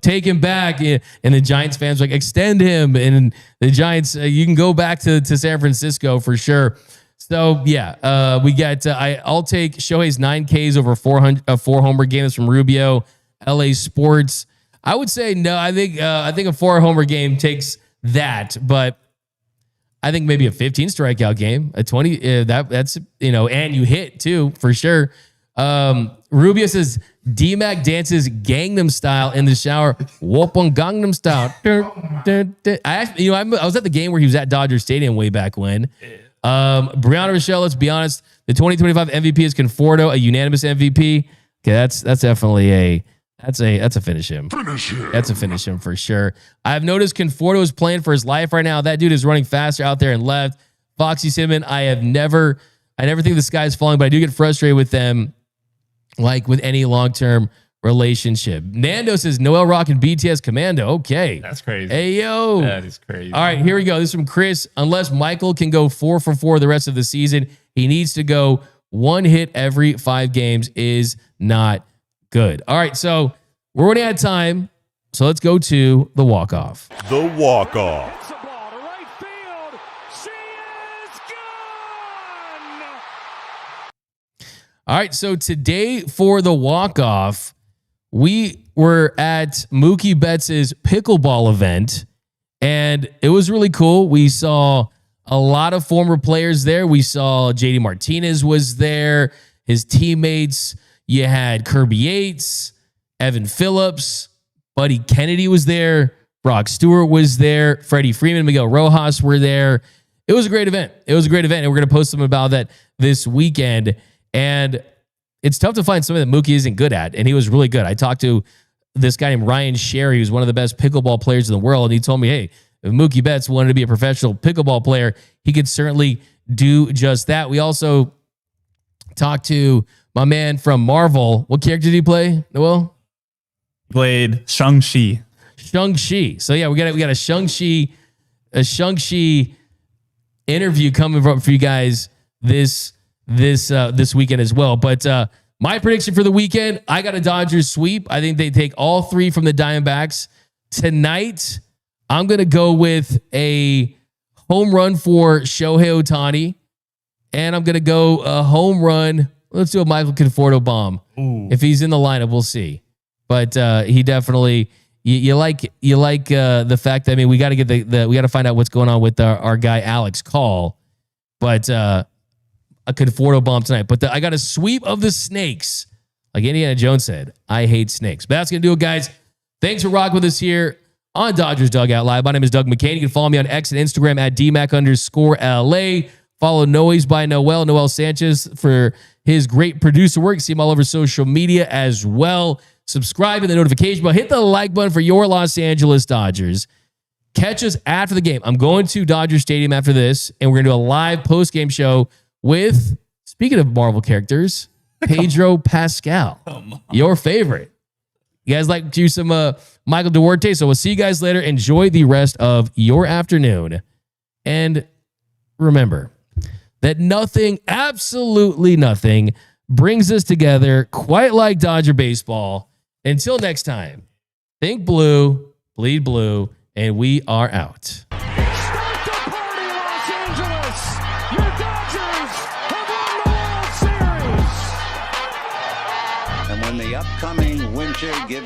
take him back. And the Giants fans were like, extend him. And the Giants, you can go back to San Francisco for sure. So, yeah, we got, I'll take Shohei's 9 Ks over 4 homer games from Rubio. LA Sports. I would say no. I think a 4 homer game takes that, but I think maybe a 15 strikeout game, a 20. That's and you hit too for sure. Rubio says D-Mac dances Gangnam Style in the shower. Whoop on Gangnam Style. I was at the game where he was at Dodger Stadium way back when. Brianna Rochelle, let's be honest. The 2025 MVP is Conforto, a unanimous MVP. Okay, that's definitely that's a finish him. That's a finish him for sure. I've noticed Conforto is playing for his life right now. That dude is running faster out there and left. Foxy Cinnamon, I never think the sky's falling, but I do get frustrated with them. Like with any long-term relationship. Nando says Noel Rock and BTS Commando. Okay. That's crazy. Hey, yo. That is crazy. All right, here we go. This is from Chris. Unless Michael can go 4 for 4 the rest of the season, he needs to go 1 hit every 5 games is not good. All right, so we're running out of time. So let's go to the walk-off. The walk-off. Hits the ball to right field. She is gone. All right, so today for the walk-off, we were at Mookie Betts' pickleball event, and it was really cool. We saw a lot of former players there. We saw JD Martinez was there, his teammates. You had Kirby Yates, Evan Phillips, Buddy Kennedy was there, Brock Stewart was there, Freddie Freeman, Miguel Rojas were there. It was a great event. And we're going to post something about that this weekend. And it's tough to find something that Mookie isn't good at, and he was really good. I talked to this guy named Ryan Sherry, who's one of the best pickleball players in the world, and he told me, hey, if Mookie Betts wanted to be a professional pickleball player, he could certainly do just that. We also talked to my man from Marvel. What character did he play, Noel? Played Shang-Chi. Shang-Chi. So yeah, we got a Shang-Chi interview coming up for you guys this weekend as well. But my prediction for the weekend, I got a Dodgers sweep. I think they take all 3 from the Diamondbacks. Tonight, I'm going to go with a home run for Shohei Ohtani. And I'm going to go a home run. Let's do a Michael Conforto bomb. Ooh. If he's in the lineup, we'll see. But he definitely, you like the fact that, I mean, we got to get we got to find out what's going on with our guy, Alex Call. But a Conforto bomb tonight. But I got a sweep of the Snakes. Like Indiana Jones said, I hate snakes. But that's going to do it, guys. Thanks for rocking with us here on Dodgers Dugout Live. My name is Doug McKain. You can follow me on X and Instagram at DMac_LA. Follow Noise by Noel Sanchez for his great producer work. See him all over social media as well. Subscribe to the notification bell. Hit the like button for your Los Angeles Dodgers. Catch us after the game. I'm going to Dodger Stadium after this, and we're going to do a live post-game show with, speaking of Marvel characters, Pedro Pascal, your favorite. You guys like to do some Michael Duarte, so we'll see you guys later. Enjoy the rest of your afternoon. And remember that nothing, absolutely nothing, brings us together quite like Dodger baseball. Until next time, think blue, bleed blue, and we are out. Start the party, Los Angeles! Your Dodgers have won the World Series! And when the upcoming winter gives